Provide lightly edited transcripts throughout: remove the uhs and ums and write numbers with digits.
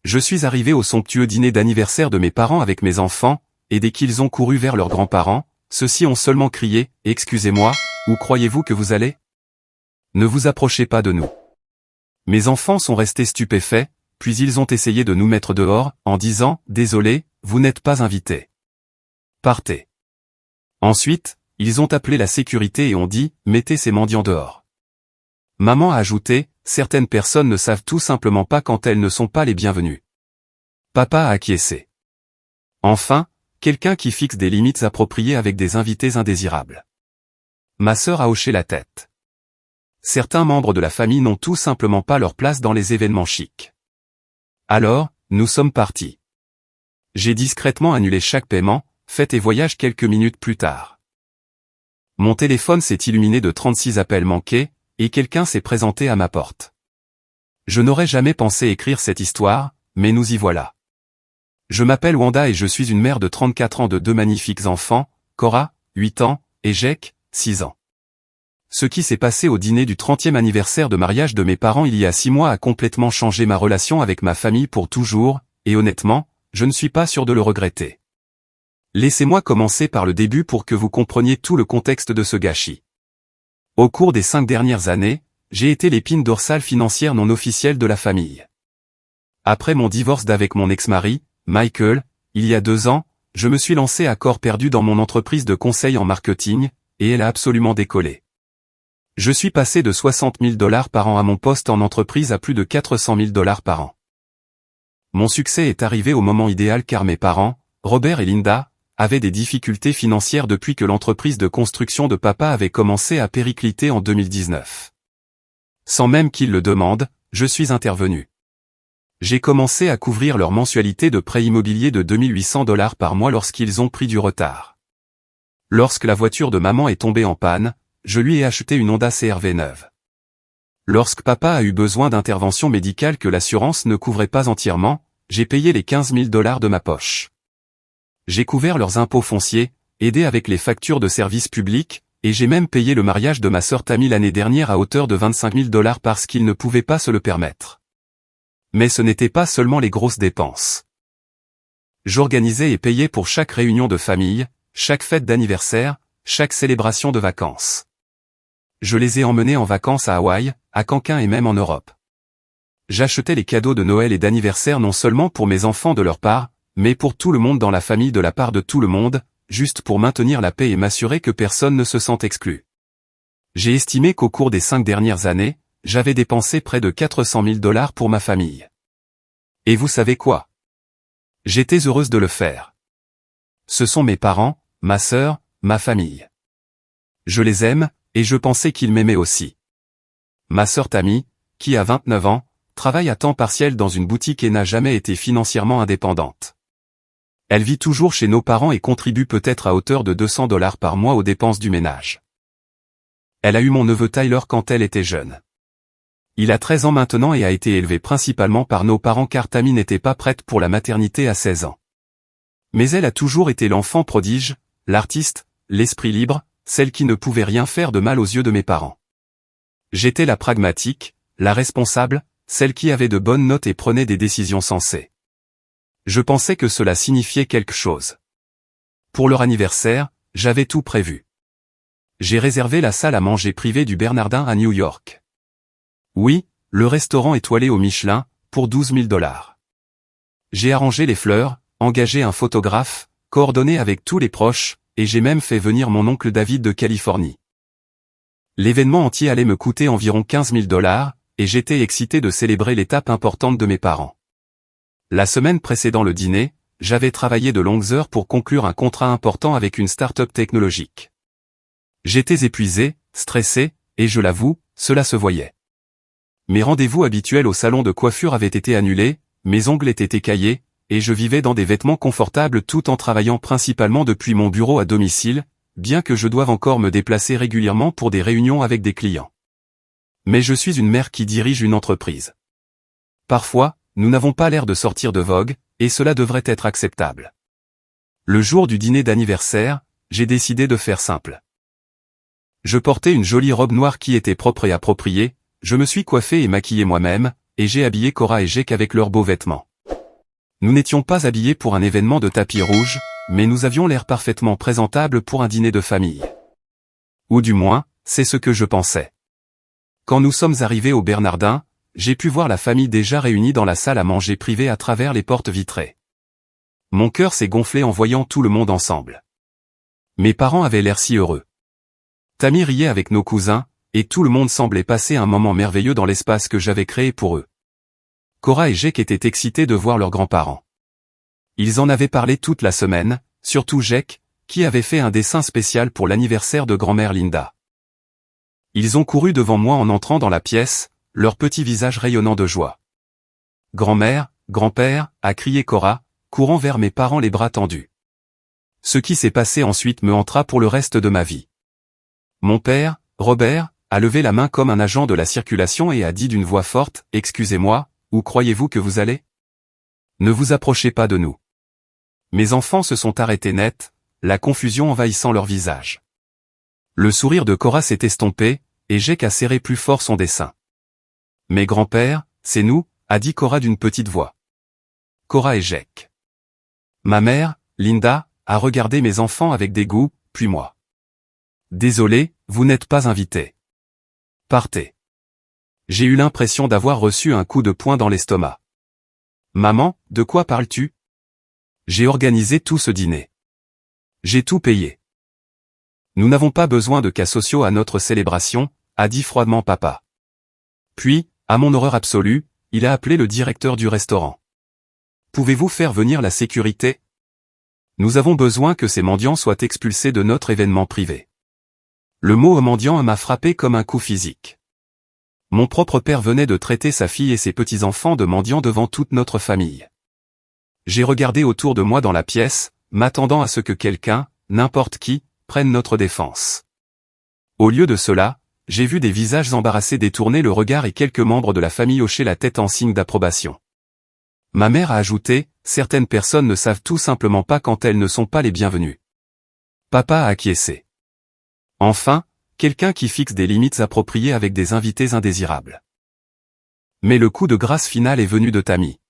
Je suis arrivé au somptueux dîner d'anniversaire de mes parents avec mes enfants, et dès qu'ils ont couru vers leurs grands-parents, ceux-ci ont seulement crié « Excusez-moi, où croyez-vous que vous allez ? Ne vous approchez pas de nous. » Mes enfants sont restés stupéfaits, puis ils ont essayé de nous mettre dehors, en disant « Désolé, vous n'êtes pas invités. Partez. » Ensuite, ils ont appelé la sécurité et ont dit « Mettez ces mendiants dehors. » Maman a ajouté « Certaines personnes ne savent tout simplement pas quand elles ne sont pas les bienvenues. » Papa a acquiescé. Enfin, quelqu'un qui fixe des limites appropriées avec des invités indésirables. Ma sœur a hoché la tête. Certains membres de la famille n'ont tout simplement pas leur place dans les événements chics. Alors, nous sommes partis. J'ai discrètement annulé chaque paiement, fête et voyage quelques minutes plus tard. Mon téléphone s'est illuminé de 36 appels manqués, et quelqu'un s'est présenté à ma porte. Je n'aurais jamais pensé écrire cette histoire, mais nous y voilà. Je m'appelle Wanda et je suis une mère de 34 ans de 2 magnifiques enfants, Cora, 8 ans, et Jake, 6 ans. Ce qui s'est passé au dîner du 30e anniversaire de mariage de mes parents il y a 6 mois a complètement changé ma relation avec ma famille pour toujours, et honnêtement, je ne suis pas sûr de le regretter. Laissez-moi commencer par le début pour que vous compreniez tout le contexte de ce gâchis. Au cours des 5 dernières années, j'ai été l'épine dorsale financière non officielle de la famille. Après mon divorce d'avec mon ex-mari, Michael, il y a 2 ans, je me suis lancé à corps perdu dans mon entreprise de conseil en marketing, et elle a absolument décollé. Je suis passé de 60 000 $ par an à mon poste en entreprise à plus de 400 000 $ par an. Mon succès est arrivé au moment idéal car mes parents, Robert et Linda, avaient des difficultés financières depuis que l'entreprise de construction de papa avait commencé à péricliter en 2019. Sans même qu'ils le demandent, je suis intervenu. J'ai commencé à couvrir leur mensualité de prêt immobilier de 2 800 $ par mois lorsqu'ils ont pris du retard. Lorsque la voiture de maman est tombée en panne, je lui ai acheté une Honda CR-V neuve. Lorsque papa a eu besoin d'interventions médicales que l'assurance ne couvrait pas entièrement, j'ai payé les 15 000 $ de ma poche. J'ai couvert leurs impôts fonciers, aidé avec les factures de services publics, et j'ai même payé le mariage de ma sœur Tammy l'année dernière à hauteur de 25 000 $ parce qu'ils ne pouvaient pas se le permettre. Mais ce n'était pas seulement les grosses dépenses. J'organisais et payais pour chaque réunion de famille, chaque fête d'anniversaire, chaque célébration de vacances. Je les ai emmenés en vacances à Hawaï, à Canquin et même en Europe. J'achetais les cadeaux de Noël et d'anniversaire non seulement pour mes enfants de leur part, mais pour tout le monde dans la famille de la part de tout le monde, juste pour maintenir la paix et m'assurer que personne ne se sente exclu. J'ai estimé qu'au cours des 5 dernières années, j'avais dépensé près de 400 000 $ pour ma famille. Et vous savez quoi? J'étais heureuse de le faire. Ce sont mes parents, ma sœur, ma famille. Je les aime, et je pensais qu'ils m'aimaient aussi. Ma sœur Tammy, qui a 29 ans, travaille à temps partiel dans une boutique et n'a jamais été financièrement indépendante. Elle vit toujours chez nos parents et contribue peut-être à hauteur de 200 $ par mois aux dépenses du ménage. Elle a eu mon neveu Tyler quand elle était jeune. Il a 13 ans maintenant et a été élevé principalement par nos parents car Tammy n'était pas prête pour la maternité à 16 ans. Mais elle a toujours été l'enfant prodige, l'artiste, l'esprit libre, celle qui ne pouvait rien faire de mal aux yeux de mes parents. J'étais la pragmatique, la responsable, celle qui avait de bonnes notes et prenait des décisions sensées. Je pensais que cela signifiait quelque chose. Pour leur anniversaire, j'avais tout prévu. J'ai réservé la salle à manger privée du Bernardin à New York. Oui, le restaurant étoilé au Michelin, pour 12 000 $. J'ai arrangé les fleurs, engagé un photographe, coordonné avec tous les proches, et j'ai même fait venir mon oncle David de Californie. L'événement entier allait me coûter environ 15 000 $, et j'étais excité de célébrer l'étape importante de mes parents. La semaine précédant le dîner, j'avais travaillé de longues heures pour conclure un contrat important avec une start-up technologique. J'étais épuisé, stressé, et je l'avoue, cela se voyait. Mes rendez-vous habituels au salon de coiffure avaient été annulés, mes ongles étaient écaillés, et je vivais dans des vêtements confortables tout en travaillant principalement depuis mon bureau à domicile, bien que je doive encore me déplacer régulièrement pour des réunions avec des clients. Mais je suis une mère qui dirige une entreprise. Parfois, nous n'avons pas l'air de sortir de vogue, et cela devrait être acceptable. Le jour du dîner d'anniversaire, j'ai décidé de faire simple. Je portais une jolie robe noire qui était propre et appropriée, je me suis coiffé et maquillé moi-même, et j'ai habillé Cora et Jake avec leurs beaux vêtements. Nous n'étions pas habillés pour un événement de tapis rouge, mais nous avions l'air parfaitement présentables pour un dîner de famille. Ou du moins, c'est ce que je pensais. Quand nous sommes arrivés au Bernardin, j'ai pu voir la famille déjà réunie dans la salle à manger privée à travers les portes vitrées. Mon cœur s'est gonflé en voyant tout le monde ensemble. Mes parents avaient l'air si heureux. Tammy riait avec nos cousins, et tout le monde semblait passer un moment merveilleux dans l'espace que j'avais créé pour eux. Cora et Jake étaient excités de voir leurs grands-parents. Ils en avaient parlé toute la semaine, surtout Jake, qui avait fait un dessin spécial pour l'anniversaire de grand-mère Linda. Ils ont couru devant moi en entrant dans la pièce, leurs petits visages rayonnant de joie. « Grand-mère, grand-père » a crié Cora, courant vers mes parents les bras tendus. Ce qui s'est passé ensuite me hantera pour le reste de ma vie. Mon père, Robert, a levé la main comme un agent de la circulation et a dit d'une voix forte « Excusez-moi, où croyez-vous que vous allez ? Ne vous approchez pas de nous. » Mes enfants se sont arrêtés net, la confusion envahissant leur visage. Le sourire de Cora s'est estompé, et Jake a serré plus fort son dessin. « Mes grands-pères, c'est nous » a dit Cora d'une petite voix. Cora et Jake. Ma mère, Linda, a regardé mes enfants avec dégoût, puis moi. « Désolé, vous n'êtes pas invités. Partez. » J'ai eu l'impression d'avoir reçu un coup de poing dans l'estomac. « Maman, de quoi parles-tu ? J'ai organisé tout ce dîner. J'ai tout payé. Nous n'avons pas besoin de cas sociaux à notre célébration, a dit froidement papa. Puis, à mon horreur absolue, il a appelé le directeur du restaurant. Pouvez-vous faire venir la sécurité ? Nous avons besoin que ces mendiants soient expulsés de notre événement privé. Le mot mendiant m'a frappé comme un coup physique. Mon propre père venait de traiter sa fille et ses petits-enfants de mendiants devant toute notre famille. J'ai regardé autour de moi dans la pièce, m'attendant à ce que quelqu'un, n'importe qui, prenne notre défense. Au lieu de cela, j'ai vu des visages embarrassés détourner le regard et quelques membres de la famille hocher la tête en signe d'approbation. Ma mère a ajouté, certaines personnes ne savent tout simplement pas quand elles ne sont pas les bienvenues. Papa a acquiescé. Enfin, quelqu'un qui fixe des limites appropriées avec des invités indésirables. Mais le coup de grâce final est venu de Tammy.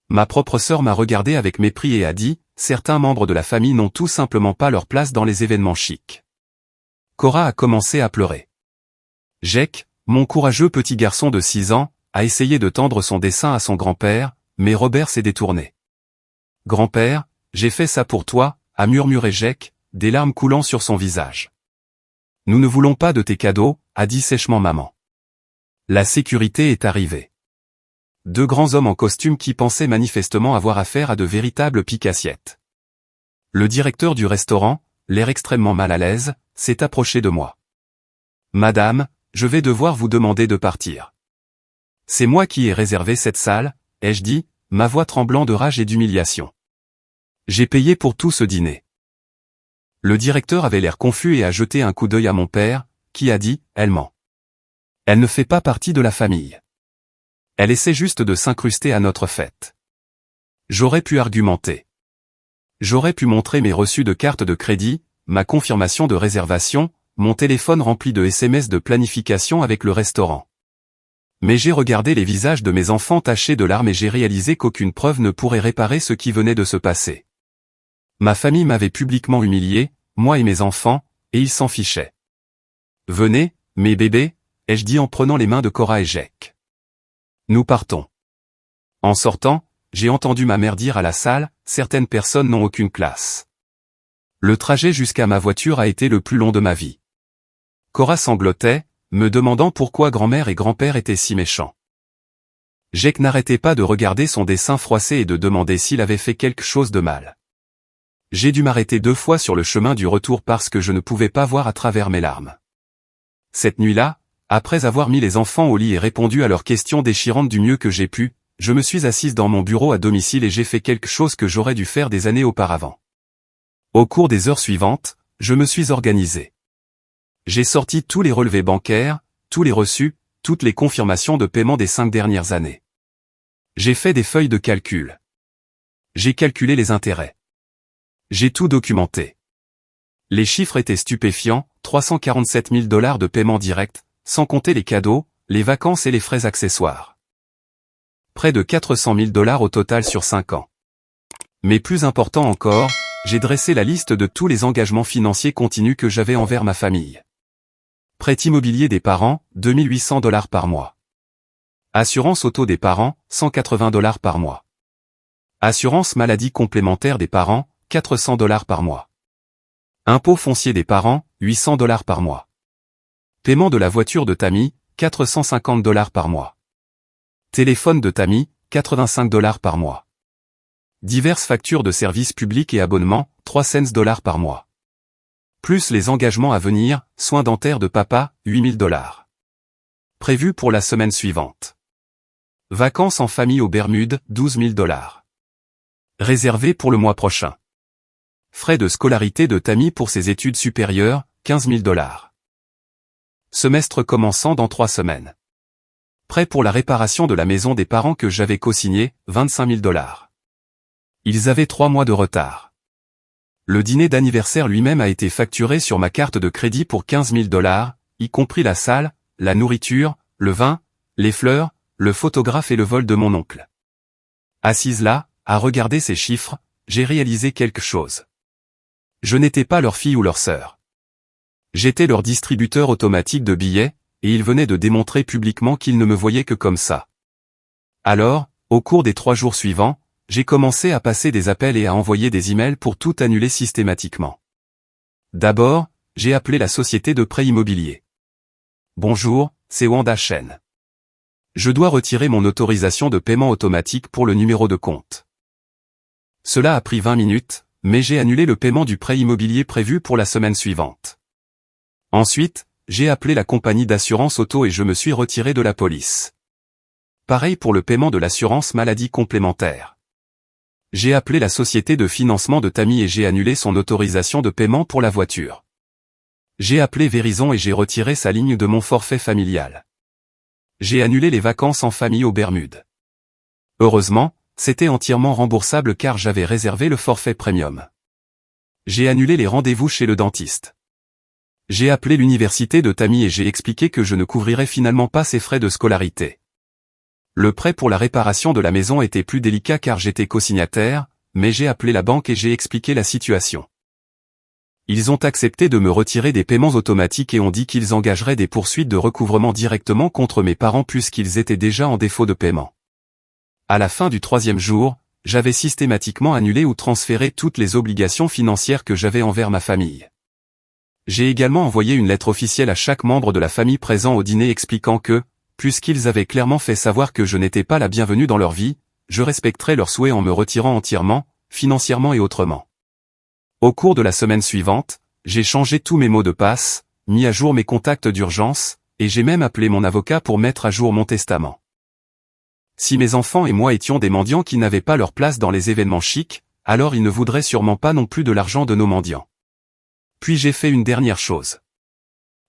Ma propre sœur m'a regardé avec mépris et a dit, certains membres de la famille n'ont tout simplement pas leur place dans les événements chics. Cora a commencé à pleurer. Jake, mon courageux petit garçon de 6 ans, a essayé de tendre son dessin à son grand-père, mais Robert s'est détourné. « Grand-père, j'ai fait ça pour toi » a murmuré Jake, des larmes coulant sur son visage. « Nous ne voulons pas de tes cadeaux » a dit sèchement maman. La sécurité est arrivée. 2 grands hommes en costume qui pensaient manifestement avoir affaire à de véritables piques-assiettes. Le directeur du restaurant, l'air extrêmement mal à l'aise, s'est approché de moi. « Madame, je vais devoir vous demander de partir. »« C'est moi qui ai réservé cette salle » ai-je dit, ma voix tremblant de rage et d'humiliation. « J'ai payé pour tout ce dîner. » Le directeur avait l'air confus et a jeté un coup d'œil à mon père, qui a dit, « Elle ment. Elle ne fait pas partie de la famille. Elle essaie juste de s'incruster à notre fête. » J'aurais pu argumenter. J'aurais pu montrer mes reçus de carte de crédit, ma confirmation de réservation, mon téléphone rempli de SMS de planification avec le restaurant. Mais j'ai regardé les visages de mes enfants tachés de larmes et j'ai réalisé qu'aucune preuve ne pourrait réparer ce qui venait de se passer. Ma famille m'avait publiquement humilié, moi et mes enfants, et ils s'en fichaient. « Venez, mes bébés » ai-je dit en prenant les mains de Cora et Jake. « Nous partons. » En sortant, j'ai entendu ma mère dire à la salle, « Certaines personnes n'ont aucune classe. » Le trajet jusqu'à ma voiture a été le plus long de ma vie. Cora sanglotait, me demandant pourquoi grand-mère et grand-père étaient si méchants. Jake n'arrêtait pas de regarder son dessin froissé et de demander s'il avait fait quelque chose de mal. J'ai dû m'arrêter 2 fois sur le chemin du retour parce que je ne pouvais pas voir à travers mes larmes. Cette nuit-là, après avoir mis les enfants au lit et répondu à leurs questions déchirantes du mieux que j'ai pu, je me suis assise dans mon bureau à domicile et j'ai fait quelque chose que j'aurais dû faire des années auparavant. Au cours des heures suivantes, je me suis organisé. J'ai sorti tous les relevés bancaires, tous les reçus, toutes les confirmations de paiement des 5 dernières années. J'ai fait des feuilles de calcul. J'ai calculé les intérêts. J'ai tout documenté. Les chiffres étaient stupéfiants, 347 000 $ de paiement direct, sans compter les cadeaux, les vacances et les frais accessoires. Près de 400 000 $ au total sur 5 ans. Mais plus important encore, j'ai dressé la liste de tous les engagements financiers continus que j'avais envers ma famille. Prêt immobilier des parents, 2800 $ par mois. Assurance auto des parents, 180 $ par mois. Assurance maladie complémentaire des parents, 400 $ par mois. Impôt foncier des parents, 800 $ par mois. Paiement de la voiture de Tammy, 450 $ par mois. Téléphone de Tammy, 85 $ par mois. Diverses factures de services publics et abonnements, 3 cents $ par mois. Plus les engagements à venir, soins dentaires de papa, 8000 $. Prévu pour la semaine suivante. Vacances en famille aux Bermudes, 12 000 $. Réservé pour le mois prochain. Frais de scolarité de Tammy pour ses études supérieures, 15 000 $. Semestre commençant dans 3 semaines. Prêt pour la réparation de la maison des parents que j'avais co-signé, 25 000 $. Ils avaient 3 mois de retard. Le dîner d'anniversaire lui-même a été facturé sur ma carte de crédit pour 15 000 $, y compris la salle, la nourriture, le vin, les fleurs, le photographe et le vol de mon oncle. Assise là, à regarder ces chiffres, j'ai réalisé quelque chose. Je n'étais pas leur fille ou leur sœur. J'étais leur distributeur automatique de billets, et ils venaient de démontrer publiquement qu'ils ne me voyaient que comme ça. Alors, au cours des 3 jours suivants, j'ai commencé à passer des appels et à envoyer des emails pour tout annuler systématiquement. D'abord, j'ai appelé la société de prêt immobilier. Bonjour, c'est Wanda Chen. Je dois retirer mon autorisation de paiement automatique pour le numéro de compte. Cela a pris 20 minutes, mais j'ai annulé le paiement du prêt immobilier prévu pour la semaine suivante. Ensuite, j'ai appelé la compagnie d'assurance auto et je me suis retiré de la police. Pareil pour le paiement de l'assurance maladie complémentaire. J'ai appelé la société de financement de Tammy et j'ai annulé son autorisation de paiement pour la voiture. J'ai appelé Verizon et j'ai retiré sa ligne de mon forfait familial. J'ai annulé les vacances en famille aux Bermudes. Heureusement, c'était entièrement remboursable car j'avais réservé le forfait premium. J'ai annulé les rendez-vous chez le dentiste. J'ai appelé l'université de Tammy et j'ai expliqué que je ne couvrirais finalement pas ses frais de scolarité. Le prêt pour la réparation de la maison était plus délicat car j'étais co-signataire, mais j'ai appelé la banque et j'ai expliqué la situation. Ils ont accepté de me retirer des paiements automatiques et ont dit qu'ils engageraient des poursuites de recouvrement directement contre mes parents puisqu'ils étaient déjà en défaut de paiement. À la fin du 3e jour, j'avais systématiquement annulé ou transféré toutes les obligations financières que j'avais envers ma famille. J'ai également envoyé une lettre officielle à chaque membre de la famille présent au dîner expliquant que, puisqu'ils avaient clairement fait savoir que je n'étais pas la bienvenue dans leur vie, je respecterais leurs souhaits en me retirant entièrement, financièrement et autrement. Au cours de la semaine suivante, j'ai changé tous mes mots de passe, mis à jour mes contacts d'urgence, et j'ai même appelé mon avocat pour mettre à jour mon testament. Si mes enfants et moi étions des mendiants qui n'avaient pas leur place dans les événements chics, alors ils ne voudraient sûrement pas non plus de l'argent de nos mendiants. Puis j'ai fait une dernière chose.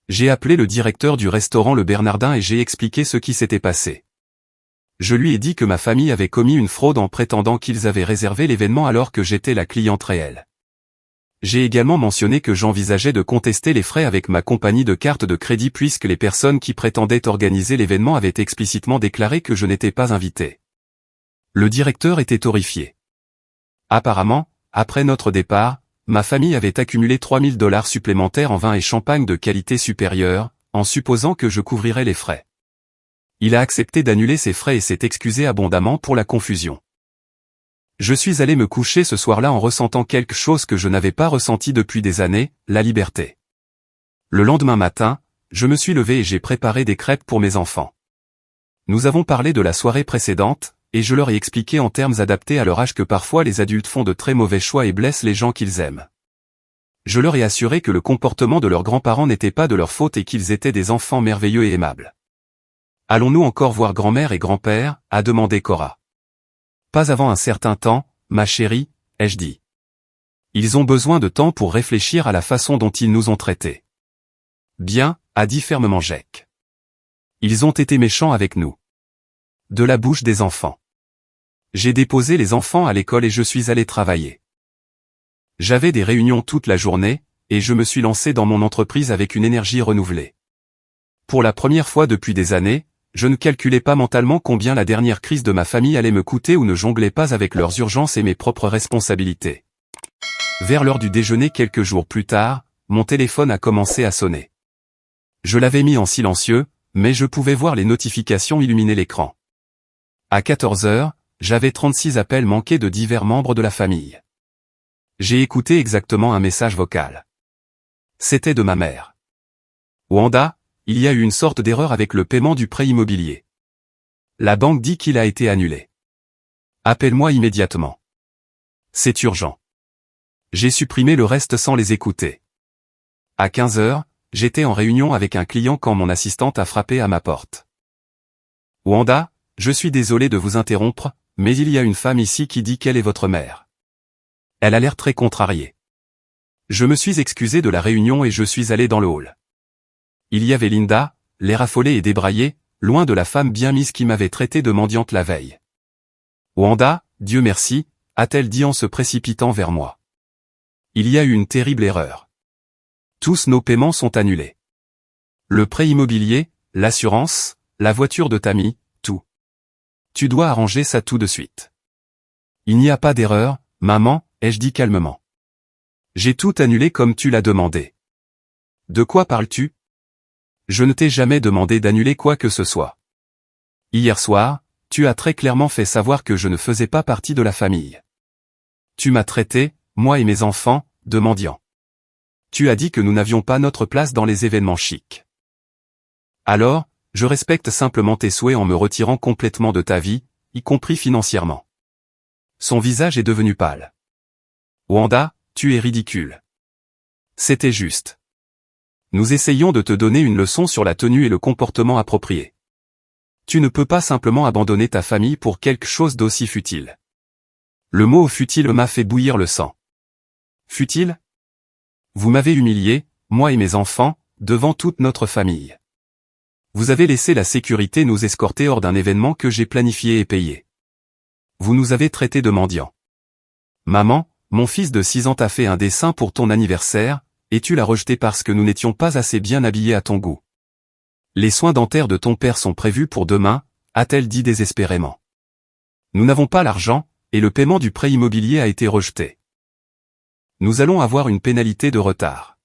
J'ai appelé le directeur du restaurant Le Bernardin et j'ai expliqué ce qui s'était passé. Je lui ai dit que ma famille avait commis une fraude en prétendant qu'ils avaient réservé l'événement alors que j'étais la cliente réelle. J'ai également mentionné que j'envisageais de contester les frais avec ma compagnie de carte de crédit puisque les personnes qui prétendaient organiser l'événement avaient explicitement déclaré que je n'étais pas invité. Le directeur était horrifié. Apparemment, après notre départ, ma famille avait accumulé 3 000 $ supplémentaires en vin et champagne de qualité supérieure, en supposant que je couvrirais les frais. Il a accepté d'annuler ses frais et s'est excusé abondamment pour la confusion. Je suis allé me coucher ce soir-là en ressentant quelque chose que je n'avais pas ressenti depuis des années, la liberté. Le lendemain matin, je me suis levé et j'ai préparé des crêpes pour mes enfants. Nous avons parlé de la soirée précédente, et je leur ai expliqué en termes adaptés à leur âge que parfois les adultes font de très mauvais choix et blessent les gens qu'ils aiment. Je leur ai assuré que le comportement de leurs grands-parents n'était pas de leur faute et qu'ils étaient des enfants merveilleux et aimables. « Allons-nous encore voir grand-mère et grand-père » a demandé Cora. « Pas avant un certain temps, ma chérie » ai-je dit. « Ils ont besoin de temps pour réfléchir à la façon dont ils nous ont traités. »« Bien » a dit fermement Jake. « Ils ont été méchants avec nous. » De la bouche des enfants. J'ai déposé les enfants à l'école et je suis allé travailler. J'avais des réunions toute la journée, et je me suis lancé dans mon entreprise avec une énergie renouvelée. Pour la première fois depuis des années, je ne calculais pas mentalement combien la dernière crise de ma famille allait me coûter ou ne jonglais pas avec leurs urgences et mes propres responsabilités. Vers l'heure du déjeuner quelques jours plus tard, mon téléphone a commencé à sonner. Je l'avais mis en silencieux, mais je pouvais voir les notifications illuminer l'écran. À 14 heures, j'avais 36 appels manqués de divers membres de la famille. J'ai écouté exactement un message vocal. C'était de ma mère. Wanda, il y a eu une sorte d'erreur avec le paiement du prêt immobilier. La banque dit qu'il a été annulé. Appelle-moi immédiatement. C'est urgent. J'ai supprimé le reste sans les écouter. À 15 heures, j'étais en réunion avec un client quand mon assistante a frappé à ma porte. Wanda, je suis désolé de vous interrompre, mais il y a une femme ici qui dit qu'elle est votre mère. Elle a l'air très contrariée. Je me suis excusé de la réunion et je suis allé dans le hall. Il y avait Linda, l'air affolé et débraillé, loin de la femme bien mise qui m'avait traité de mendiante la veille. Wanda, Dieu merci, a-t-elle dit en se précipitant vers moi. Il y a eu une terrible erreur. Tous nos paiements sont annulés. Le prêt immobilier, l'assurance, la voiture de Tammy, tout. Tu dois arranger ça tout de suite. Il n'y a pas d'erreur, maman, ai-je dit calmement. J'ai tout annulé comme tu l'as demandé. De quoi parles-tu? Je ne t'ai jamais demandé d'annuler quoi que ce soit. Hier soir, tu as très clairement fait savoir que je ne faisais pas partie de la famille. Tu m'as traité, moi et mes enfants, de mendiants. Tu as dit que nous n'avions pas notre place dans les événements chics. Alors, je respecte simplement tes souhaits en me retirant complètement de ta vie, y compris financièrement. Son visage est devenu pâle. Wanda, tu es ridicule. C'était juste. Nous essayons de te donner une leçon sur la tenue et le comportement approprié. Tu ne peux pas simplement abandonner ta famille pour quelque chose d'aussi futile. Le mot futile m'a fait bouillir le sang. Futile? Vous m'avez humilié, moi et mes enfants, devant toute notre famille. Vous avez laissé la sécurité nous escorter hors d'un événement que j'ai planifié et payé. Vous nous avez traités de mendiants. Maman, mon fils de 6 ans t'a fait un dessin pour ton anniversaire, et tu l'as rejeté parce que nous n'étions pas assez bien habillés à ton goût. Les soins dentaires de ton père sont prévus pour demain, a-t-elle dit désespérément. Nous n'avons pas l'argent, et le paiement du prêt immobilier a été rejeté. Nous allons avoir une pénalité de retard.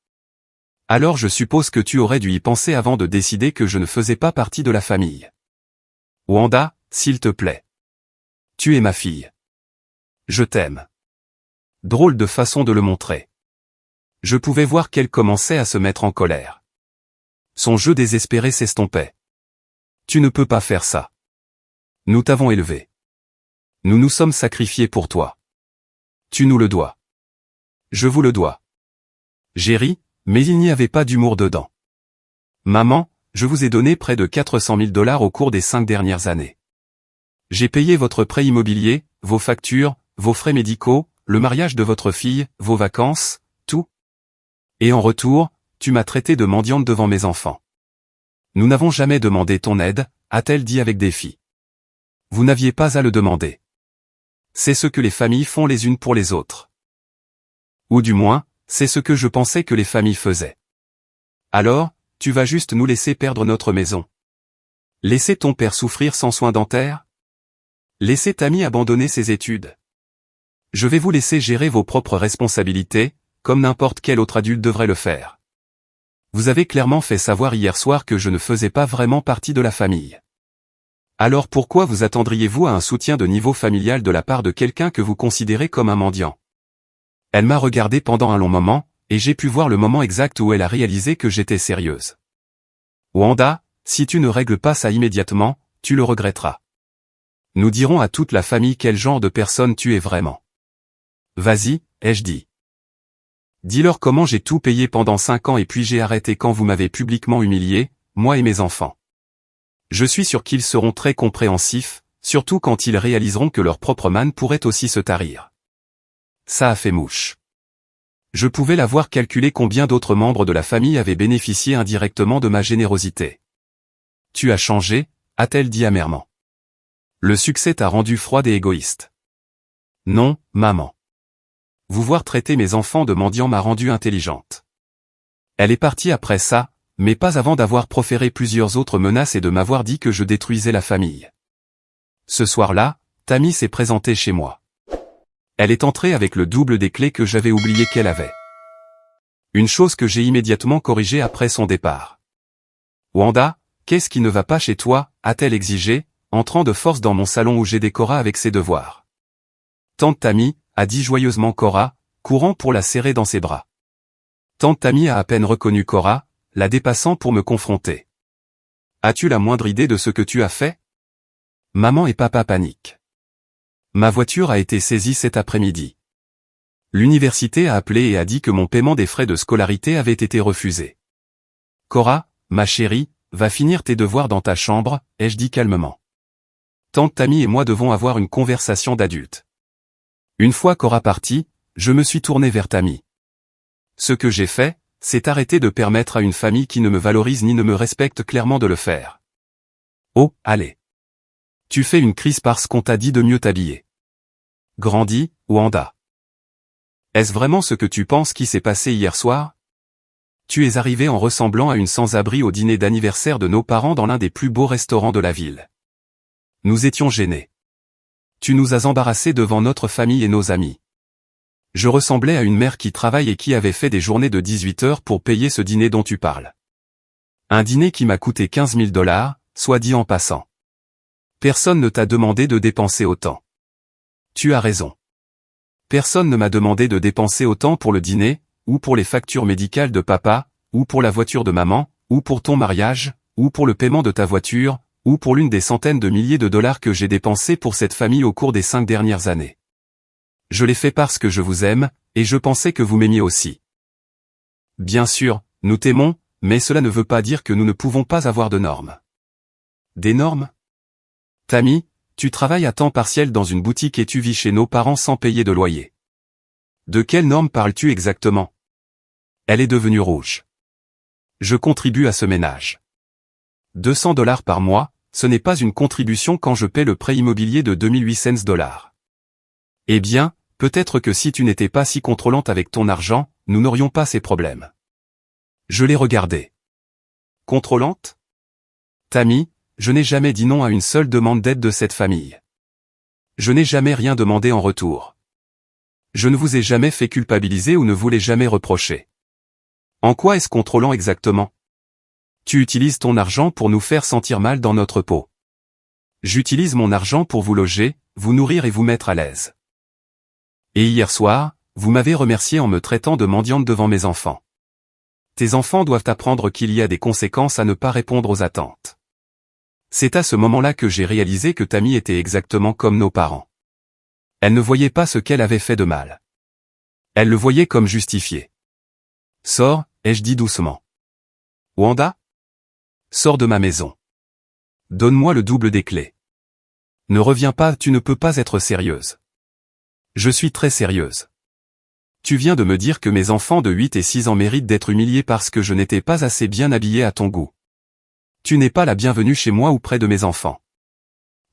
Alors je suppose que tu aurais dû y penser avant de décider que je ne faisais pas partie de la famille. Wanda, s'il te plaît. Tu es ma fille. Je t'aime. Drôle de façon de le montrer. Je pouvais voir qu'elle commençait à se mettre en colère. Son jeu désespéré s'estompait. Tu ne peux pas faire ça. Nous t'avons élevé. Nous nous sommes sacrifiés pour toi. Tu nous le dois. Je vous le dois. J'ai ri, mais il n'y avait pas d'humour dedans. Maman, je vous ai donné près de 400 000 $ au cours des 5 dernières années. J'ai payé votre prêt immobilier, vos factures, vos frais médicaux, le mariage de votre fille, vos vacances, tout. Et en retour, tu m'as traité de mendiante devant mes enfants. Nous n'avons jamais demandé ton aide, a-t-elle dit avec défi. Vous n'aviez pas à le demander. C'est ce que les familles font les unes pour les autres. Ou du moins, c'est ce que je pensais que les familles faisaient. Alors, tu vas juste nous laisser perdre notre maison. Laisser ton père souffrir sans soins dentaires? Laisser Tammy abandonner ses études? Je vais vous laisser gérer vos propres responsabilités, comme n'importe quel autre adulte devrait le faire. Vous avez clairement fait savoir hier soir que je ne faisais pas vraiment partie de la famille. Alors pourquoi vous attendriez-vous à un soutien de niveau familial de la part de quelqu'un que vous considérez comme un mendiant? Elle m'a regardé pendant un long moment, et j'ai pu voir le moment exact où elle a réalisé que j'étais sérieuse. Wanda, si tu ne règles pas ça immédiatement, tu le regretteras. Nous dirons à toute la famille quel genre de personne tu es vraiment. Vas-y, ai-je dit. Dis-leur comment j'ai tout payé pendant 5 ans et puis j'ai arrêté quand vous m'avez publiquement humilié, moi et mes enfants. Je suis sûr qu'ils seront très compréhensifs, surtout quand ils réaliseront que leur propre manne pourrait aussi se tarir. Ça a fait mouche. Je pouvais l'avoir calculé combien d'autres membres de la famille avaient bénéficié indirectement de ma générosité. Tu as changé, a-t-elle dit amèrement. Le succès t'a rendu froide et égoïste. Non, maman. Vous voir traiter mes enfants de mendiants m'a rendue intelligente. Elle est partie après ça, mais pas avant d'avoir proféré plusieurs autres menaces et de m'avoir dit que je détruisais la famille. Ce soir-là, Tammy s'est présentée chez moi. Elle est entrée avec le double des clés que j'avais oublié qu'elle avait. Une chose que j'ai immédiatement corrigée après son départ. Wanda, qu'est-ce qui ne va pas chez toi, a-t-elle exigé, entrant de force dans mon salon où j'aidais Cora avec ses devoirs. Tante Tammy, a dit joyeusement Cora, courant pour la serrer dans ses bras. Tante Tammy a à peine reconnu Cora, la dépassant pour me confronter. As-tu la moindre idée de ce que tu as fait? Maman et papa paniquent. Ma voiture a été saisie cet après-midi. L'université a appelé et a dit que mon paiement des frais de scolarité avait été refusé. Cora, ma chérie, va finir tes devoirs dans ta chambre, ai-je dit calmement. Tante Tammy et moi devons avoir une conversation d'adultes. Une fois Cora partie, je me suis tourné vers Tammy. Ce que j'ai fait, c'est arrêter de permettre à une famille qui ne me valorise ni ne me respecte clairement de le faire. Oh, allez. Tu fais une crise parce qu'on t'a dit de mieux t'habiller. Grandis, Wanda. Est-ce vraiment ce que tu penses qui s'est passé hier soir? Tu es arrivé en ressemblant à une sans-abri au dîner d'anniversaire de nos parents dans l'un des plus beaux restaurants de la ville. Nous étions gênés. Tu nous as embarrassés devant notre famille et nos amis. Je ressemblais à une mère qui travaille et qui avait fait des journées de 18 heures pour payer ce dîner dont tu parles. Un dîner qui m'a coûté 15 000 $, soit dit en passant. Personne ne t'a demandé de dépenser autant. Tu as raison. Personne ne m'a demandé de dépenser autant pour le dîner, ou pour les factures médicales de papa, ou pour la voiture de maman, ou pour ton mariage, ou pour le paiement de ta voiture, ou pour l'une des centaines de milliers de dollars que j'ai dépensés pour cette famille au cours des 5 dernières années. Je l'ai fait parce que je vous aime, et je pensais que vous m'aimiez aussi. Bien sûr, nous t'aimons, mais cela ne veut pas dire que nous ne pouvons pas avoir de normes. Des normes? Tammy, tu travailles à temps partiel dans une boutique et tu vis chez nos parents sans payer de loyer. De quelles normes parles-tu exactement? Elle est devenue rouge. Je contribue à ce ménage. 200 $ par mois, ce n'est pas une contribution quand je paie le prêt immobilier de 2800 $. Eh bien, peut-être que si tu n'étais pas si contrôlante avec ton argent, nous n'aurions pas ces problèmes. Je l'ai regardée. Contrôlante? Tammy, je n'ai jamais dit non à une seule demande d'aide de cette famille. Je n'ai jamais rien demandé en retour. Je ne vous ai jamais fait culpabiliser ou ne vous l'ai jamais reproché. En quoi est-ce contrôlant exactement? Tu utilises ton argent pour nous faire sentir mal dans notre peau. J'utilise mon argent pour vous loger, vous nourrir et vous mettre à l'aise. Et hier soir, vous m'avez remercié en me traitant de mendiante devant mes enfants. Tes enfants doivent apprendre qu'il y a des conséquences à ne pas répondre aux attentes. C'est à ce moment-là que j'ai réalisé que Tammy était exactement comme nos parents. Elle ne voyait pas ce qu'elle avait fait de mal. Elle le voyait comme justifié. Sors, ai-je dit doucement. Wanda? Sors de ma maison. Donne-moi le double des clés. Ne reviens pas, tu ne peux pas être sérieuse. Je suis très sérieuse. Tu viens de me dire que mes enfants de 8 et 6 ans méritent d'être humiliés parce que je n'étais pas assez bien habillée à ton goût. Tu n'es pas la bienvenue chez moi ou près de mes enfants.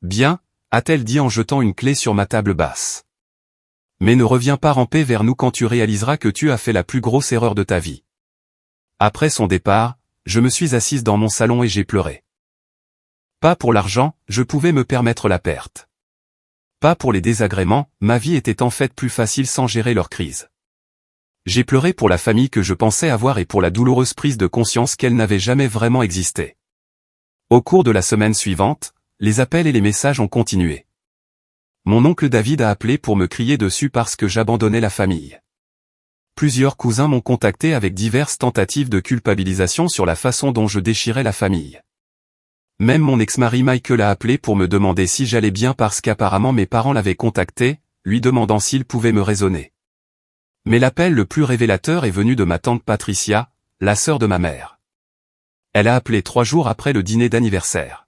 Bien, a-t-elle dit en jetant une clé sur ma table basse. Mais ne reviens pas ramper vers nous quand tu réaliseras que tu as fait la plus grosse erreur de ta vie. Après son départ, je me suis assise dans mon salon et j'ai pleuré. Pas pour l'argent, je pouvais me permettre la perte. Pas pour les désagréments, ma vie était en fait plus facile sans gérer leur crise. J'ai pleuré pour la famille que je pensais avoir et pour la douloureuse prise de conscience qu'elle n'avait jamais vraiment existé. Au cours de la semaine suivante, les appels et les messages ont continué. Mon oncle David a appelé pour me crier dessus parce que j'abandonnais la famille. Plusieurs cousins m'ont contacté avec diverses tentatives de culpabilisation sur la façon dont je déchirais la famille. Même mon ex-mari Michael a appelé pour me demander si j'allais bien parce qu'apparemment mes parents l'avaient contacté, lui demandant s'il pouvait me raisonner. Mais l'appel le plus révélateur est venu de ma tante Patricia, la sœur de ma mère. Elle a appelé 3 jours après le dîner d'anniversaire.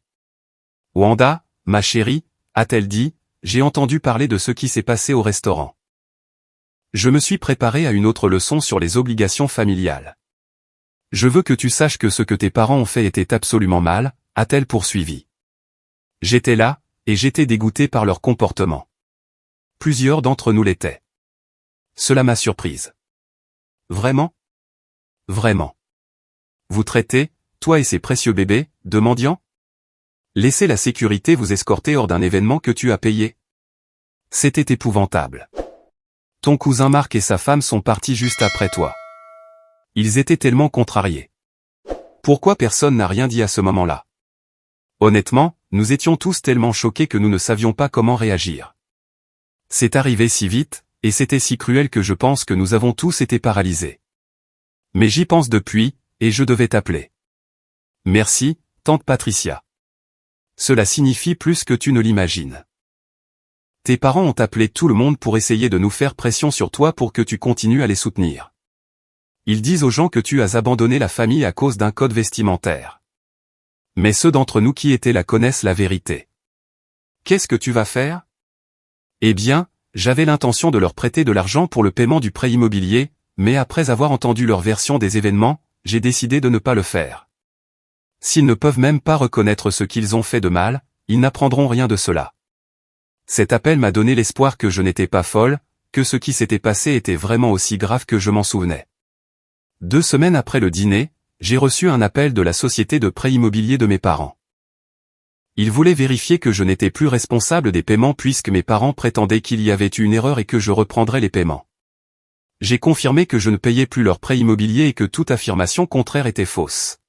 Wanda, ma chérie, a-t-elle dit, j'ai entendu parler de ce qui s'est passé au restaurant. Je me suis préparé à une autre leçon sur les obligations familiales. Je veux que tu saches que ce que tes parents ont fait était absolument mal, a-t-elle poursuivi. J'étais là, et j'étais dégoûté par leur comportement. Plusieurs d'entre nous l'étaient. Cela m'a surprise. Vraiment? Vraiment. vous traitez, toi et ces précieux bébés, de mendiants? Laissez la sécurité vous escorter hors d'un événement que tu as payé. C'était épouvantable. Ton cousin Marc et sa femme sont partis juste après toi. Ils étaient tellement contrariés. Pourquoi personne n'a rien dit à ce moment-là? Honnêtement, nous étions tous tellement choqués que nous ne savions pas comment réagir. C'est arrivé si vite, et c'était si cruel que je pense que nous avons tous été paralysés. Mais j'y pense depuis, et je devais t'appeler. Merci, tante Patricia. Cela signifie plus que tu ne l'imagines. Tes parents ont appelé tout le monde pour essayer de nous faire pression sur toi pour que tu continues à les soutenir. Ils disent aux gens que tu as abandonné la famille à cause d'un code vestimentaire. Mais ceux d'entre nous qui étaient là connaissent la vérité. Qu'est-ce que tu vas faire? Eh bien, j'avais l'intention de leur prêter de l'argent pour le paiement du prêt immobilier, mais après avoir entendu leur version des événements, j'ai décidé de ne pas le faire. S'ils ne peuvent même pas reconnaître ce qu'ils ont fait de mal, ils n'apprendront rien de cela. Cet appel m'a donné l'espoir que je n'étais pas folle, que ce qui s'était passé était vraiment aussi grave que je m'en souvenais. 2 semaines après le dîner, j'ai reçu un appel de la société de prêt immobilier de mes parents. Ils voulaient vérifier que je n'étais plus responsable des paiements puisque mes parents prétendaient qu'il y avait eu une erreur et que je reprendrais les paiements. J'ai confirmé que je ne payais plus leur prêt immobilier et que toute affirmation contraire était fausse.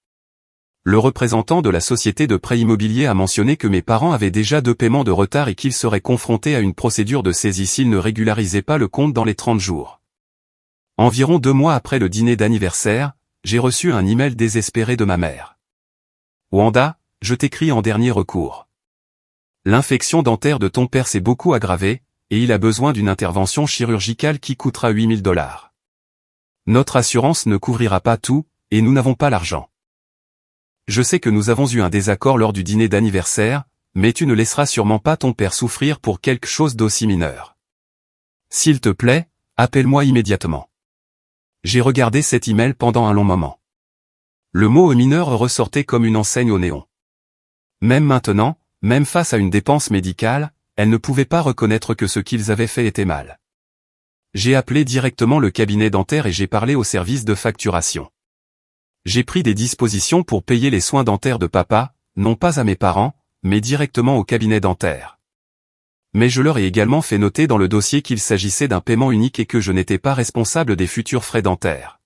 Le représentant de la société de prêt immobilier a mentionné que mes parents avaient déjà 2 paiements de retard et qu'ils seraient confrontés à une procédure de saisie s'ils ne régularisaient pas le compte dans les 30 jours. Environ 2 mois après le dîner d'anniversaire, j'ai reçu un email désespéré de ma mère. Wanda, je t'écris en dernier recours. L'infection dentaire de ton père s'est beaucoup aggravée, et il a besoin d'une intervention chirurgicale qui coûtera 8 000 $. Notre assurance ne couvrira pas tout, et nous n'avons pas l'argent. Je sais que nous avons eu un désaccord lors du dîner d'anniversaire, mais tu ne laisseras sûrement pas ton père souffrir pour quelque chose d'aussi mineur. S'il te plaît, appelle-moi immédiatement. J'ai regardé cet email pendant un long moment. Le mot mineur ressortait comme une enseigne au néon. Même maintenant, même face à une dépense médicale, elle ne pouvait pas reconnaître que ce qu'ils avaient fait était mal. J'ai appelé directement le cabinet dentaire et j'ai parlé au service de facturation. J'ai pris des dispositions pour payer les soins dentaires de papa, non pas à mes parents, mais directement au cabinet dentaire. Mais je leur ai également fait noter dans le dossier qu'il s'agissait d'un paiement unique et que je n'étais pas responsable des futurs frais dentaires.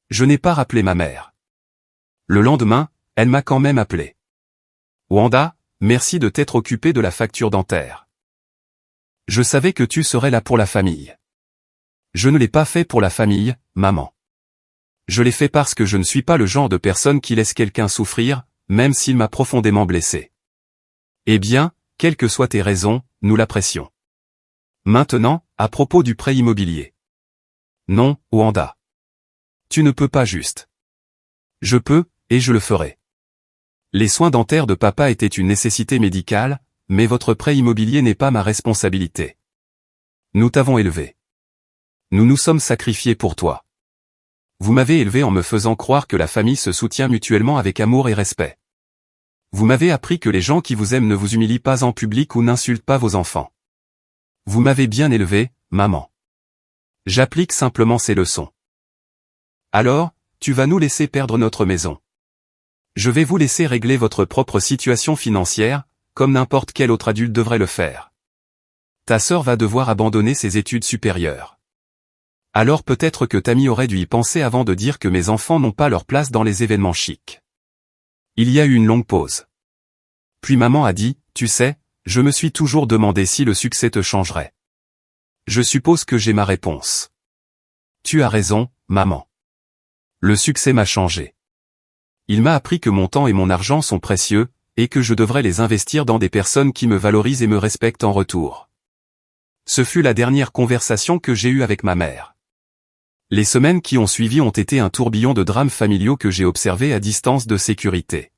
Je n'ai pas rappelé ma mère. Le lendemain, elle m'a quand même appelé. Wanda, merci de t'être occupée de la facture dentaire. Je savais que tu serais là pour la famille. Je ne l'ai pas fait pour la famille, maman. Je l'ai fait parce que je ne suis pas le genre de personne qui laisse quelqu'un souffrir, même s'il m'a profondément blessé. Eh bien, quelles que soient tes raisons, nous l'apprécions. Maintenant, à propos du prêt immobilier. Non, Wanda. Tu ne peux pas juste. Je peux, et je le ferai. Les soins dentaires de papa étaient une nécessité médicale, mais votre prêt immobilier n'est pas ma responsabilité. Nous t'avons élevé. Nous nous sommes sacrifiés pour toi. Vous m'avez élevé en me faisant croire que la famille se soutient mutuellement avec amour et respect. Vous m'avez appris que les gens qui vous aiment ne vous humilient pas en public ou n'insultent pas vos enfants. Vous m'avez bien élevé, maman. J'applique simplement ces leçons. Alors, tu vas nous laisser perdre notre maison. Je vais vous laisser régler votre propre situation financière, comme n'importe quel autre adulte devrait le faire. Ta sœur va devoir abandonner ses études supérieures. Alors peut-être que Tammy aurait dû y penser avant de dire que mes enfants n'ont pas leur place dans les événements chics. Il y a eu une longue pause. Puis maman a dit, tu sais, je me suis toujours demandé si le succès te changerait. Je suppose que j'ai ma réponse. Tu as raison, maman. Le succès m'a changé. Il m'a appris que mon temps et mon argent sont précieux, et que je devrais les investir dans des personnes qui me valorisent et me respectent en retour. Ce fut la dernière conversation que j'ai eue avec ma mère. Les semaines qui ont suivi ont été un tourbillon de drames familiaux que j'ai observés à distance de sécurité.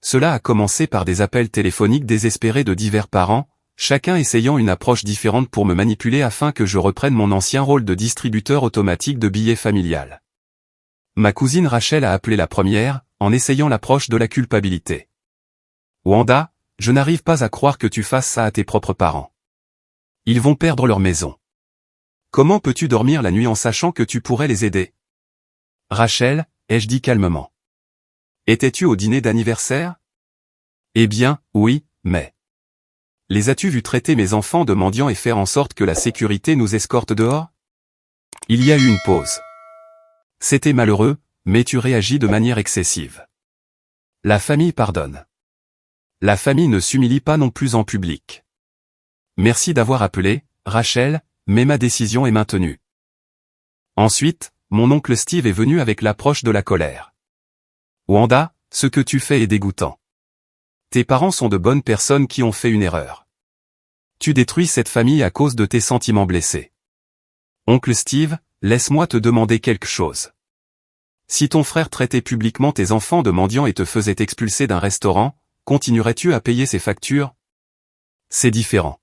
Cela a commencé par des appels téléphoniques désespérés de divers parents, chacun essayant une approche différente pour me manipuler afin que je reprenne mon ancien rôle de distributeur automatique de billets familial. Ma cousine Rachel a appelé la première, en essayant l'approche de la culpabilité. Wanda, je n'arrive pas à croire que tu fasses ça à tes propres parents. Ils vont perdre leur maison. Comment peux-tu dormir la nuit en sachant que tu pourrais les aider? Rachel, ai-je dit calmement. Étais-tu au dîner d'anniversaire? Eh bien, oui, mais... Les as-tu vus traiter mes enfants de mendiants et faire en sorte que la sécurité nous escorte dehors? Il y a eu une pause. C'était malheureux, mais tu réagis de manière excessive. La famille pardonne. La famille ne s'humilie pas non plus en public. Merci d'avoir appelé, Rachel, mais ma décision est maintenue. Ensuite, mon oncle Steve est venu avec l'approche de la colère. Wanda, ce que tu fais est dégoûtant. Tes parents sont de bonnes personnes qui ont fait une erreur. Tu détruis cette famille à cause de tes sentiments blessés. Oncle Steve, laisse-moi te demander quelque chose. Si ton frère traitait publiquement tes enfants de mendiants et te faisait expulser d'un restaurant, continuerais-tu à payer ses factures? C'est différent.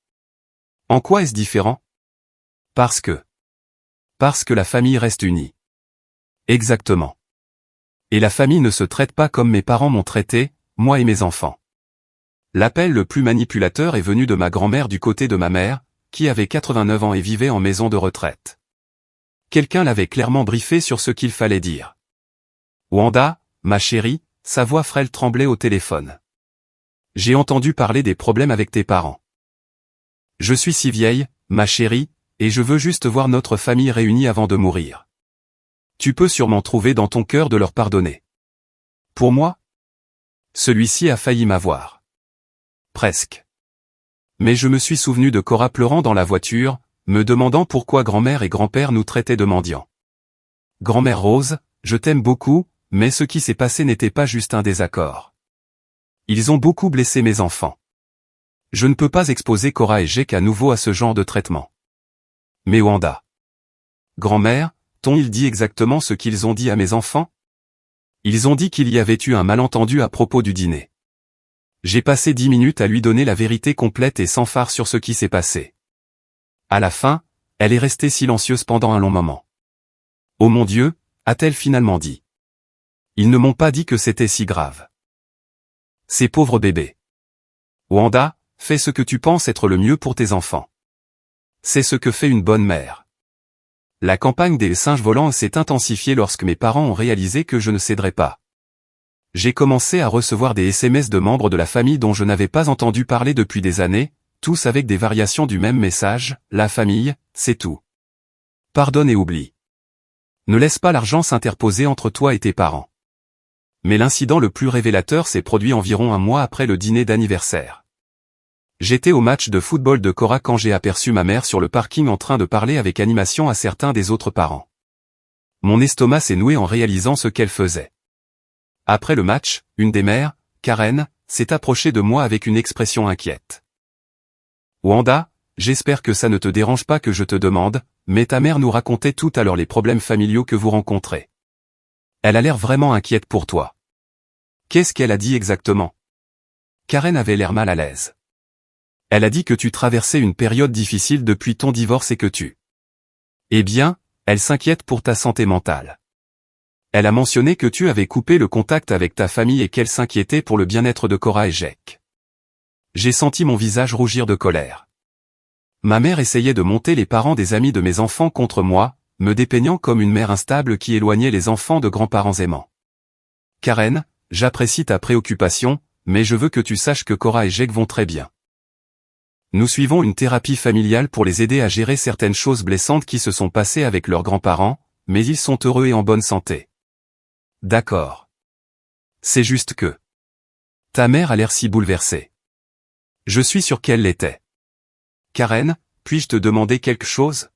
En quoi est-ce différent? Parce que la famille reste unie. Exactement. Et la famille ne se traite pas comme mes parents m'ont traité, moi et mes enfants. L'appel le plus manipulateur est venu de ma grand-mère du côté de ma mère, qui avait 89 ans et vivait en maison de retraite. Quelqu'un l'avait clairement briefé sur ce qu'il fallait dire. Wanda, ma chérie, sa voix frêle tremblait au téléphone. J'ai entendu parler des problèmes avec tes parents. Je suis si vieille, ma chérie, et je veux juste voir notre famille réunie avant de mourir. Tu peux sûrement trouver dans ton cœur de leur pardonner. Pour moi? Celui-ci a failli m'avoir. Presque. Mais je me suis souvenu de Cora pleurant dans la voiture, me demandant pourquoi grand-mère et grand-père nous traitaient de mendiants. Grand-mère Rose, je t'aime beaucoup, mais ce qui s'est passé n'était pas juste un désaccord. Ils ont beaucoup blessé mes enfants. Je ne peux pas exposer Cora et Jake à nouveau à ce genre de traitement. Mais Wanda. Grand-mère, t'ont-ils dit exactement ce qu'ils ont dit à mes enfants? Ils ont dit qu'il y avait eu un malentendu à propos du dîner. J'ai passé 10 minutes à lui donner la vérité complète et sans phare sur ce qui s'est passé. À la fin, elle est restée silencieuse pendant un long moment. Oh mon Dieu, a-t-elle finalement dit. Ils ne m'ont pas dit que c'était si grave. Ces pauvres bébés. Wanda, fais ce que tu penses être le mieux pour tes enfants. C'est ce que fait une bonne mère. La campagne des singes volants s'est intensifiée lorsque mes parents ont réalisé que je ne céderais pas. J'ai commencé à recevoir des SMS de membres de la famille dont je n'avais pas entendu parler depuis des années, tous avec des variations du même message, la famille, c'est tout. Pardonne et oublie. Ne laisse pas l'argent s'interposer entre toi et tes parents. Mais l'incident le plus révélateur s'est produit environ un mois après le dîner d'anniversaire. J'étais au match de football de Cora quand j'ai aperçu ma mère sur le parking en train de parler avec animation à certains des autres parents. Mon estomac s'est noué en réalisant ce qu'elle faisait. Après le match, une des mères, Karen, s'est approchée de moi avec une expression inquiète. Wanda, j'espère que ça ne te dérange pas que je te demande, mais ta mère nous racontait tout à l'heure les problèmes familiaux que vous rencontrez. Elle a l'air vraiment inquiète pour toi. Qu'est-ce qu'elle a dit exactement? Karen avait l'air mal à l'aise. Elle a dit que tu traversais une période difficile depuis ton divorce et que tu... Eh bien, elle s'inquiète pour ta santé mentale. Elle a mentionné que tu avais coupé le contact avec ta famille et qu'elle s'inquiétait pour le bien-être de Cora et Jake. J'ai senti mon visage rougir de colère. Ma mère essayait de monter les parents des amis de mes enfants contre moi, me dépeignant comme une mère instable qui éloignait les enfants de grands-parents aimants. Karen, j'apprécie ta préoccupation, mais je veux que tu saches que Cora et Jake vont très bien. Nous suivons une thérapie familiale pour les aider à gérer certaines choses blessantes qui se sont passées avec leurs grands-parents, mais ils sont heureux et en bonne santé. D'accord. C'est juste que... Ta mère a l'air si bouleversée. Je suis sûr qu'elle l'était. Karen, puis-je te demander quelque chose?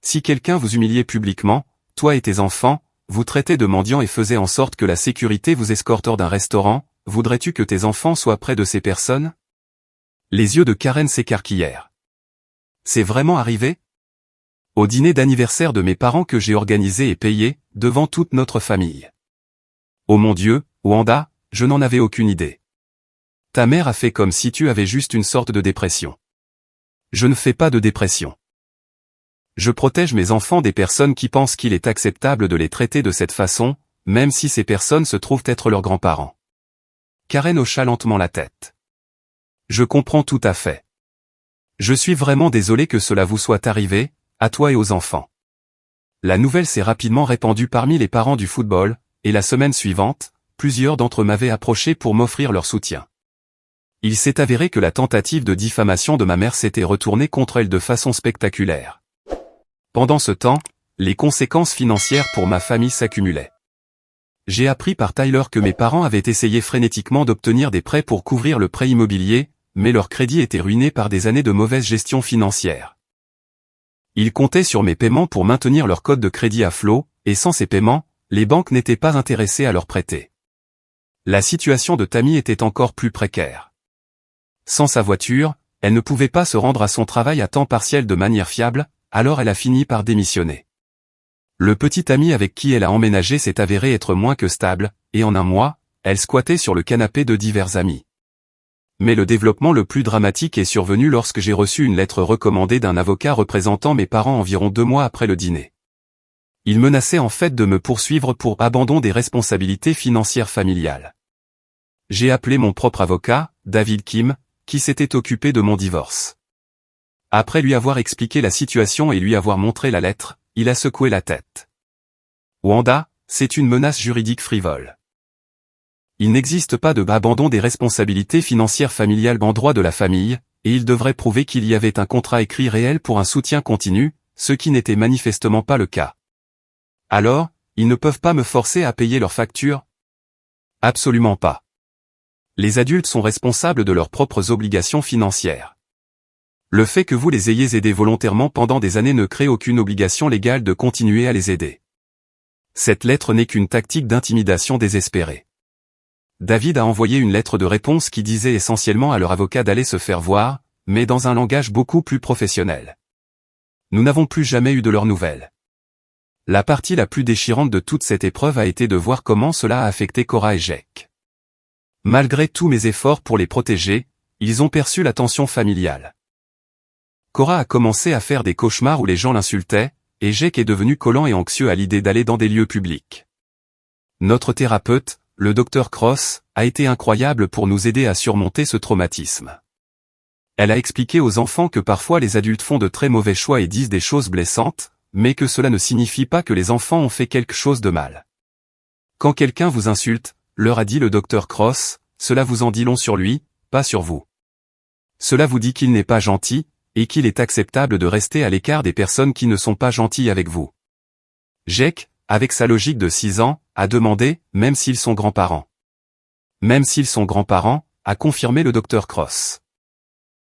Si quelqu'un vous humiliait publiquement, toi et tes enfants, vous traitez de mendiants et faisait en sorte que la sécurité vous escorte hors d'un restaurant, voudrais-tu que tes enfants soient près de ces personnes? Les yeux de Karen s'écarquillèrent. C'est vraiment arrivé? Au dîner d'anniversaire de mes parents que j'ai organisé et payé, devant toute notre famille. Oh mon Dieu, Wanda, je n'en avais aucune idée. Ta mère a fait comme si tu avais juste une sorte de dépression. Je ne fais pas de dépression. Je protège mes enfants des personnes qui pensent qu'il est acceptable de les traiter de cette façon, même si ces personnes se trouvent être leurs grands-parents. Karen hocha lentement la tête. Je comprends tout à fait. Je suis vraiment désolé que cela vous soit arrivé, à toi et aux enfants. La nouvelle s'est rapidement répandue parmi les parents du football, et la semaine suivante, plusieurs d'entre eux m'avaient approché pour m'offrir leur soutien. Il s'est avéré que la tentative de diffamation de ma mère s'était retournée contre elle de façon spectaculaire. Pendant ce temps, les conséquences financières pour ma famille s'accumulaient. J'ai appris par Tyler que mes parents avaient essayé frénétiquement d'obtenir des prêts pour couvrir le prêt immobilier, mais leur crédit était ruiné par des années de mauvaise gestion financière. Ils comptaient sur mes paiements pour maintenir leur code de crédit à flot, et sans ces paiements, les banques n'étaient pas intéressées à leur prêter. La situation de Tammy était encore plus précaire. Sans sa voiture, elle ne pouvait pas se rendre à son travail à temps partiel de manière fiable, alors elle a fini par démissionner. Le petit ami avec qui elle a emménagé s'est avéré être moins que stable, et en un mois, elle squattait sur le canapé de divers amis. Mais le développement le plus dramatique est survenu lorsque j'ai reçu une lettre recommandée d'un avocat représentant mes parents environ 2 mois après le dîner. Il menaçait en fait de me poursuivre pour abandon des responsabilités financières familiales. J'ai appelé mon propre avocat, David Kim, qui s'était occupé de mon divorce. Après lui avoir expliqué la situation et lui avoir montré la lettre, il a secoué la tête. Wanda, c'est une menace juridique frivole. Il n'existe pas de abandon des responsabilités financières familiales en droit de la famille, et il devrait prouver qu'il y avait un contrat écrit réel pour un soutien continu, ce qui n'était manifestement pas le cas. Alors, ils ne peuvent pas me forcer à payer leurs factures? Absolument pas. Les adultes sont responsables de leurs propres obligations financières. Le fait que vous les ayez aidés volontairement pendant des années ne crée aucune obligation légale de continuer à les aider. Cette lettre n'est qu'une tactique d'intimidation désespérée. David a envoyé une lettre de réponse qui disait essentiellement à leur avocat d'aller se faire voir, mais dans un langage beaucoup plus professionnel. Nous n'avons plus jamais eu de leurs nouvelles. La partie la plus déchirante de toute cette épreuve a été de voir comment cela a affecté Cora et Jake. Malgré tous mes efforts pour les protéger, ils ont perçu l'attention familiale. Cora a commencé à faire des cauchemars où les gens l'insultaient, et Jake est devenu collant et anxieux à l'idée d'aller dans des lieux publics. Notre thérapeute, le Dr Cross, a été incroyable pour nous aider à surmonter ce traumatisme. Elle a expliqué aux enfants que parfois les adultes font de très mauvais choix et disent des choses blessantes, mais que cela ne signifie pas que les enfants ont fait quelque chose de mal. Quand quelqu'un vous insulte, leur a dit le Dr Cross, cela vous en dit long sur lui, pas sur vous. Cela vous dit qu'il n'est pas gentil, et qu'il est acceptable de rester à l'écart des personnes qui ne sont pas gentilles avec vous. Jake, avec sa logique de 6 ans, a demandé, même s'ils sont grands-parents. Même s'ils sont grands-parents, a confirmé le Dr Cross.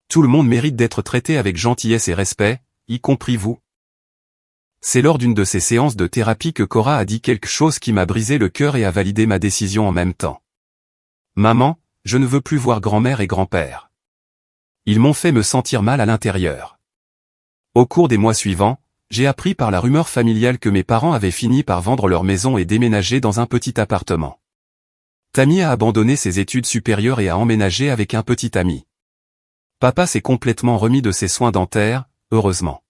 Tout le monde mérite d'être traité avec gentillesse et respect, y compris vous. C'est lors d'une de ces séances de thérapie que Cora a dit quelque chose qui m'a brisé le cœur et a validé ma décision en même temps. Maman, je ne veux plus voir grand-mère et grand-père. Ils m'ont fait me sentir mal à l'intérieur. Au cours des mois suivants, j'ai appris par la rumeur familiale que mes parents avaient fini par vendre leur maison et déménager dans un petit appartement. Tammy a abandonné ses études supérieures et a emménagé avec un petit ami. Papa s'est complètement remis de ses soins dentaires, heureusement.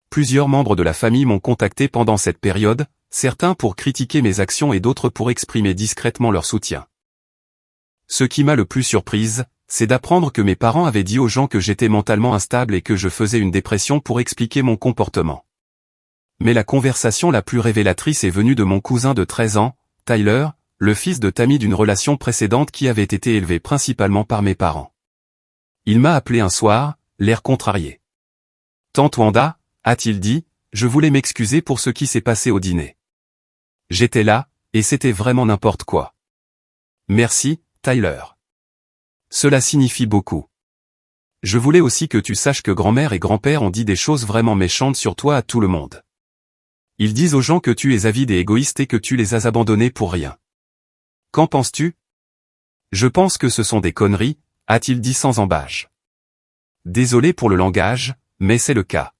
Plusieurs membres de la famille m'ont contacté pendant cette période, certains pour critiquer mes actions et d'autres pour exprimer discrètement leur soutien. Ce qui m'a le plus surprise, c'est d'apprendre que mes parents avaient dit aux gens que j'étais mentalement instable et que je faisais une dépression pour expliquer mon comportement. Mais la conversation la plus révélatrice est venue de mon cousin de 13 ans, Tyler, le fils de Tammy d'une relation précédente qui avait été élevé principalement par mes parents. Il m'a appelé un soir, l'air contrarié. « Tante Wanda », a-t-il dit, je voulais m'excuser pour ce qui s'est passé au dîner. J'étais là, et c'était vraiment n'importe quoi. Merci, Tyler. Cela signifie beaucoup. Je voulais aussi que tu saches que grand-mère et grand-père ont dit des choses vraiment méchantes sur toi à tout le monde. Ils disent aux gens que tu es avide et égoïste et que tu les as abandonnés pour rien. Qu'en penses-tu? Je pense que ce sont des conneries, a-t-il dit sans embâche. Désolé pour le langage, mais c'est le cas.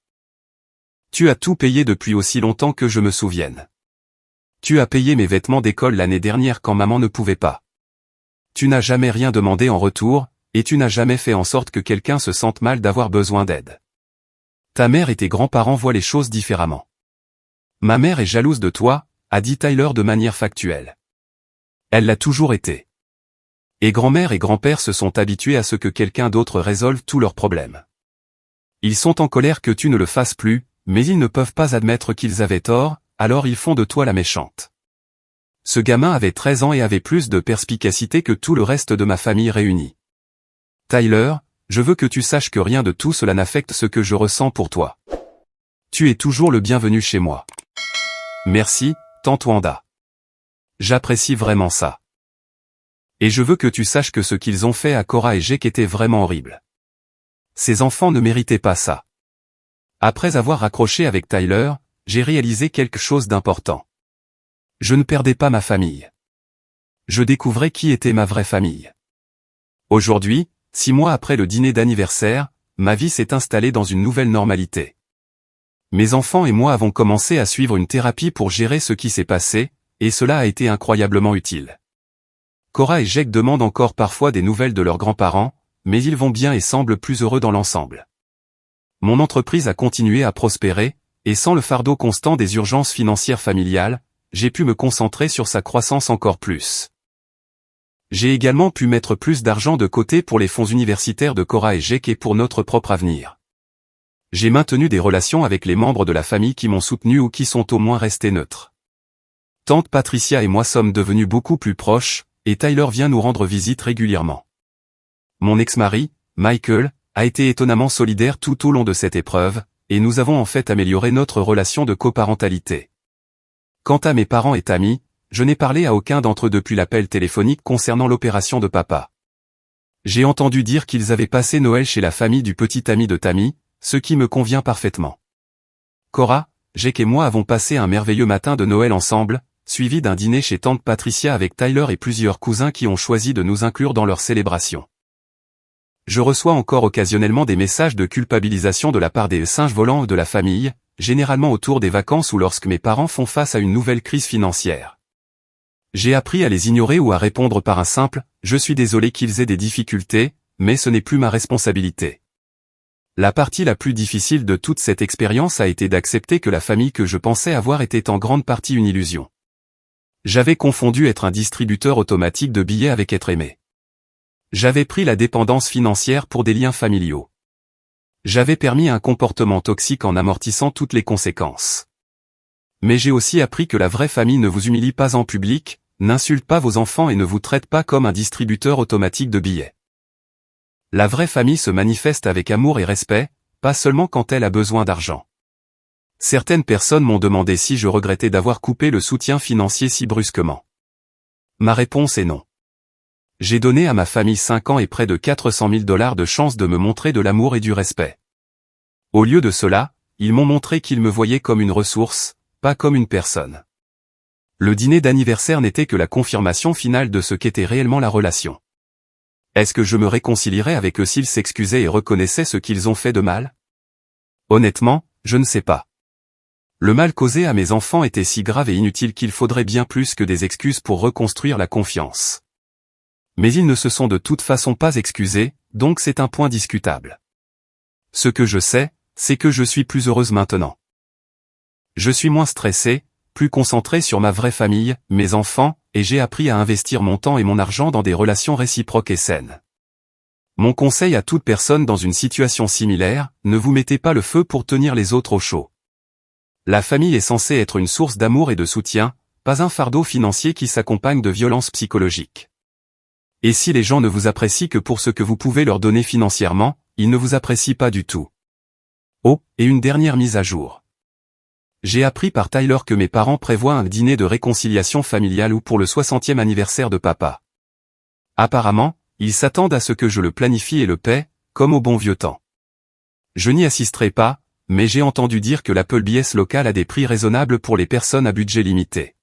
Tu as tout payé depuis aussi longtemps que je me souvienne. Tu as payé mes vêtements d'école l'année dernière quand maman ne pouvait pas. Tu n'as jamais rien demandé en retour, et tu n'as jamais fait en sorte que quelqu'un se sente mal d'avoir besoin d'aide. Ta mère et tes grands-parents voient les choses différemment. Ma mère est jalouse de toi, a dit Tyler de manière factuelle. Elle l'a toujours été. Et grand-mère et grand-père se sont habitués à ce que quelqu'un d'autre résolve tous leurs problèmes. Ils sont en colère que tu ne le fasses plus, mais ils ne peuvent pas admettre qu'ils avaient tort, alors ils font de toi la méchante. Ce gamin avait 13 ans et avait plus de perspicacité que tout le reste de ma famille réunie. Tyler, je veux que tu saches que rien de tout cela n'affecte ce que je ressens pour toi. Tu es toujours le bienvenu chez moi. Merci, tante Wanda. J'apprécie vraiment ça. Et je veux que tu saches que ce qu'ils ont fait à Cora et Jake était vraiment horrible. Ces enfants ne méritaient pas ça. Après avoir raccroché avec Tyler, j'ai réalisé quelque chose d'important. Je ne perdais pas ma famille. Je découvrais qui était ma vraie famille. Aujourd'hui, 6 mois après le dîner d'anniversaire, ma vie s'est installée dans une nouvelle normalité. Mes enfants et moi avons commencé à suivre une thérapie pour gérer ce qui s'est passé, et cela a été incroyablement utile. Cora et Jake demandent encore parfois des nouvelles de leurs grands-parents, mais ils vont bien et semblent plus heureux dans l'ensemble. Mon entreprise a continué à prospérer, et sans le fardeau constant des urgences financières familiales, j'ai pu me concentrer sur sa croissance encore plus. J'ai également pu mettre plus d'argent de côté pour les fonds universitaires de Cora et Jake et pour notre propre avenir. J'ai maintenu des relations avec les membres de la famille qui m'ont soutenu ou qui sont au moins restés neutres. Tante Patricia et moi sommes devenus beaucoup plus proches, et Tyler vient nous rendre visite régulièrement. Mon ex-mari, Michael, a été étonnamment solidaire tout au long de cette épreuve, et nous avons en fait amélioré notre relation de coparentalité. Quant à mes parents et Tammy, je n'ai parlé à aucun d'entre eux depuis l'appel téléphonique concernant l'opération de papa. J'ai entendu dire qu'ils avaient passé Noël chez la famille du petit ami de Tammy, ce qui me convient parfaitement. Cora, Jake et moi avons passé un merveilleux matin de Noël ensemble, suivi d'un dîner chez tante Patricia avec Tyler et plusieurs cousins qui ont choisi de nous inclure dans leur célébration. Je reçois encore occasionnellement des messages de culpabilisation de la part des singes volants de la famille, généralement autour des vacances ou lorsque mes parents font face à une nouvelle crise financière. J'ai appris à les ignorer ou à répondre par un simple « Je suis désolé qu'ils aient des difficultés, mais ce n'est plus ma responsabilité ». La partie la plus difficile de toute cette expérience a été d'accepter que la famille que je pensais avoir était en grande partie une illusion. J'avais confondu être un distributeur automatique de billets avec être aimé. J'avais pris la dépendance financière pour des liens familiaux. J'avais permis un comportement toxique en amortissant toutes les conséquences. Mais j'ai aussi appris que la vraie famille ne vous humilie pas en public, n'insulte pas vos enfants et ne vous traite pas comme un distributeur automatique de billets. La vraie famille se manifeste avec amour et respect, pas seulement quand elle a besoin d'argent. Certaines personnes m'ont demandé si je regrettais d'avoir coupé le soutien financier si brusquement. Ma réponse est non. J'ai donné à ma famille 5 ans et près de 400 000 $ de chance de me montrer de l'amour et du respect. Au lieu de cela, ils m'ont montré qu'ils me voyaient comme une ressource, pas comme une personne. Le dîner d'anniversaire n'était que la confirmation finale de ce qu'était réellement la relation. Est-ce que je me réconcilierais avec eux s'ils s'excusaient et reconnaissaient ce qu'ils ont fait de mal? Honnêtement, je ne sais pas. Le mal causé à mes enfants était si grave et inutile qu'il faudrait bien plus que des excuses pour reconstruire la confiance. Mais ils ne se sont de toute façon pas excusés, donc c'est un point discutable. Ce que je sais, c'est que je suis plus heureuse maintenant. Je suis moins stressée, plus concentrée sur ma vraie famille, mes enfants, et j'ai appris à investir mon temps et mon argent dans des relations réciproques et saines. Mon conseil à toute personne dans une situation similaire, ne vous mettez pas le feu pour tenir les autres au chaud. La famille est censée être une source d'amour et de soutien, pas un fardeau financier qui s'accompagne de violences psychologiques. Et si les gens ne vous apprécient que pour ce que vous pouvez leur donner financièrement, ils ne vous apprécient pas du tout. Oh, et une dernière mise à jour. J'ai appris par Tyler que mes parents prévoient un dîner de réconciliation familiale ou pour le 60e anniversaire de papa. Apparemment, ils s'attendent à ce que je le planifie et le paie, comme au bon vieux temps. Je n'y assisterai pas, mais j'ai entendu dire que l'Applebee's local a des prix raisonnables pour les personnes à budget limité.